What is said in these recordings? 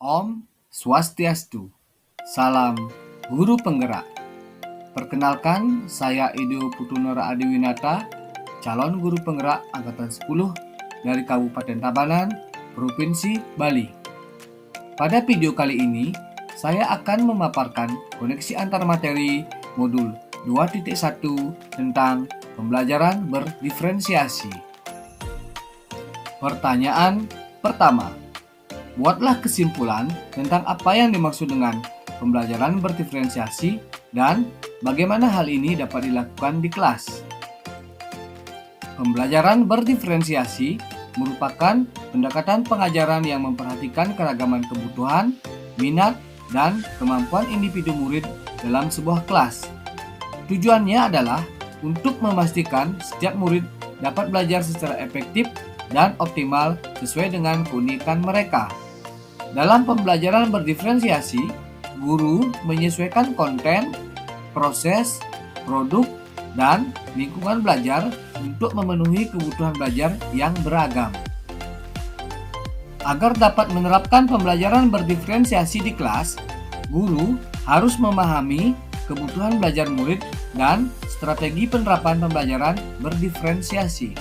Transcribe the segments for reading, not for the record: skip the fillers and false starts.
Om Swastiastu. Salam Guru Penggerak. Perkenalkan, saya Ido Putunora Adiwinata, calon Guru Penggerak Angkatan 10 dari Kabupaten Tabanan, Provinsi Bali. Pada video kali ini, saya akan memaparkan koneksi antar materi modul 2.1 tentang pembelajaran berdiferensiasi. Pertanyaan pertama. Buatlah kesimpulan tentang apa yang dimaksud dengan pembelajaran berdiferensiasi dan bagaimana hal ini dapat dilakukan di kelas. Pembelajaran berdiferensiasi merupakan pendekatan pengajaran yang memperhatikan keragaman kebutuhan, minat, dan kemampuan individu murid dalam sebuah kelas. Tujuannya adalah untuk memastikan setiap murid dapat belajar secara efektif dan optimal sesuai dengan keunikan mereka. Dalam pembelajaran berdiferensiasi, guru menyesuaikan konten, proses, produk, dan lingkungan belajar untuk memenuhi kebutuhan belajar yang beragam. Agar dapat menerapkan pembelajaran berdiferensiasi di kelas, guru harus memahami kebutuhan belajar murid dan strategi penerapan pembelajaran berdiferensiasi.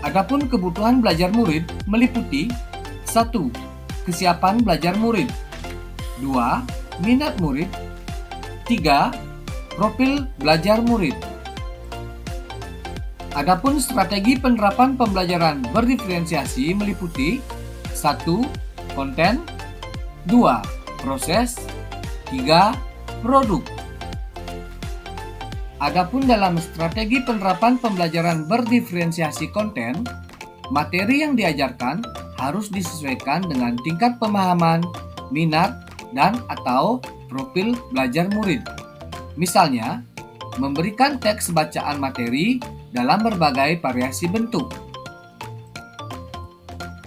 Adapun kebutuhan belajar murid meliputi 1. Kesiapan belajar murid. 2. Minat murid. 3. Profil belajar murid. Adapun strategi penerapan pembelajaran berdiferensiasi meliputi 1. Konten. 2. Proses. 3. Produk. Adapun dalam strategi penerapan pembelajaran berdiferensiasi konten, materi yang diajarkan harus disesuaikan dengan tingkat pemahaman, minat, dan atau profil belajar murid. Misalnya, memberikan teks bacaan materi dalam berbagai variasi bentuk.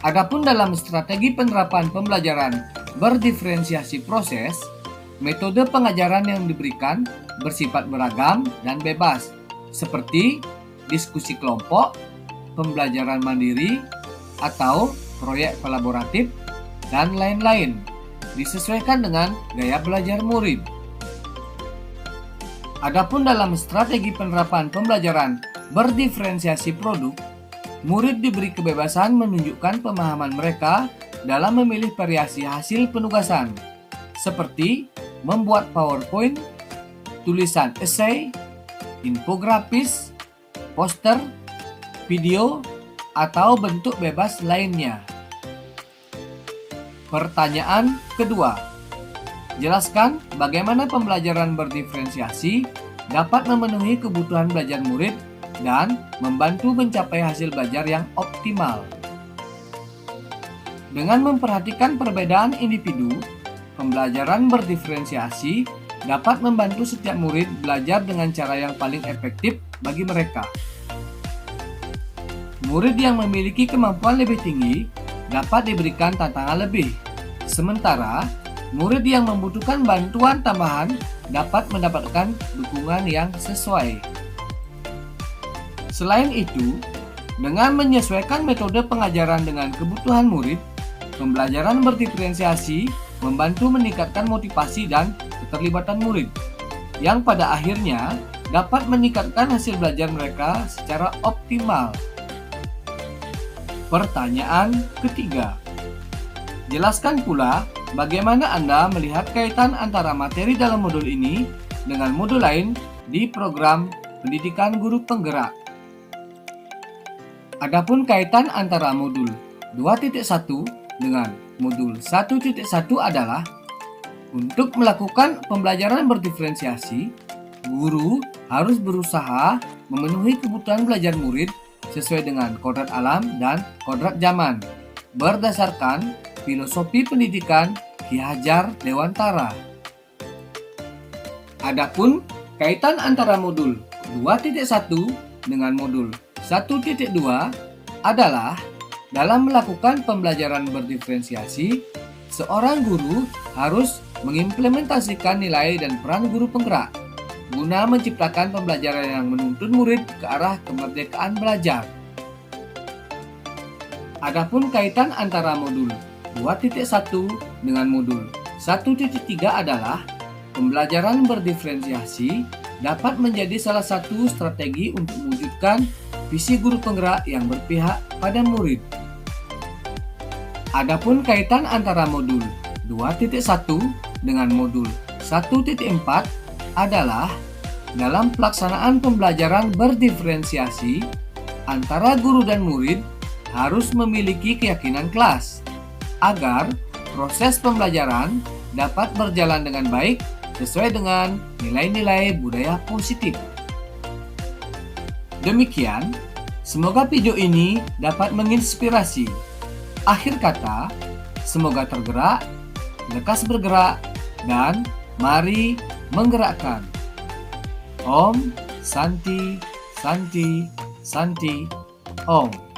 Adapun dalam strategi penerapan pembelajaran berdiferensiasi proses, metode pengajaran yang diberikan bersifat beragam dan bebas, seperti diskusi kelompok, pembelajaran mandiri, atau proyek kolaboratif, dan lain-lain, disesuaikan dengan gaya belajar murid. Adapun dalam strategi penerapan pembelajaran berdiferensiasi produk, murid diberi kebebasan menunjukkan pemahaman mereka dalam memilih variasi hasil penugasan, seperti membuat PowerPoint, tulisan esai, infografis, poster, video, atau bentuk bebas lainnya. Pertanyaan kedua. Jelaskan bagaimana pembelajaran berdiferensiasi dapat memenuhi kebutuhan belajar murid dan membantu mencapai hasil belajar yang optimal. Dengan memperhatikan perbedaan individu, pembelajaran berdiferensiasi dapat membantu setiap murid belajar dengan cara yang paling efektif bagi mereka. Murid yang memiliki kemampuan lebih tinggi dapat diberikan tantangan lebih, sementara murid yang membutuhkan bantuan tambahan dapat mendapatkan dukungan yang sesuai. Selain itu, dengan menyesuaikan metode pengajaran dengan kebutuhan murid, pembelajaran berdiferensiasi membantu meningkatkan motivasi dan keterlibatan murid, yang pada akhirnya dapat meningkatkan hasil belajar mereka secara optimal. Pertanyaan ketiga. Jelaskan pula bagaimana Anda melihat kaitan antara materi dalam modul ini dengan modul lain di program pendidikan guru penggerak. Adapun kaitan antara modul 2.1 dengan modul 1.1 adalah untuk melakukan pembelajaran berdiferensiasi, guru harus berusaha memenuhi kebutuhan belajar murid sesuai dengan kodrat alam dan kodrat zaman, berdasarkan filosofi pendidikan Ki Hajar Dewantara. Adapun kaitan antara modul 2.1 dengan modul 1.2 adalah dalam melakukan pembelajaran berdiferensiasi, seorang guru harus mengimplementasikan nilai dan peran guru penggerak guna menciptakan pembelajaran yang menuntun murid ke arah kemerdekaan belajar. Adapun kaitan antara modul 2.1 dengan modul 1.3 adalah pembelajaran berdiferensiasi dapat menjadi salah satu strategi untuk mewujudkan visi guru penggerak yang berpihak pada murid. Adapun kaitan antara modul 2.1 dengan modul 1.4 adalah dalam pelaksanaan pembelajaran berdiferensiasi, antara guru dan murid harus memiliki keyakinan kelas agar proses pembelajaran dapat berjalan dengan baik sesuai dengan nilai-nilai budaya positif. Demikian, semoga video ini dapat menginspirasi. Akhir kata, semoga tergerak, lekas bergerak, dan mari menggerakkan. Om Santi Santi Santi Om.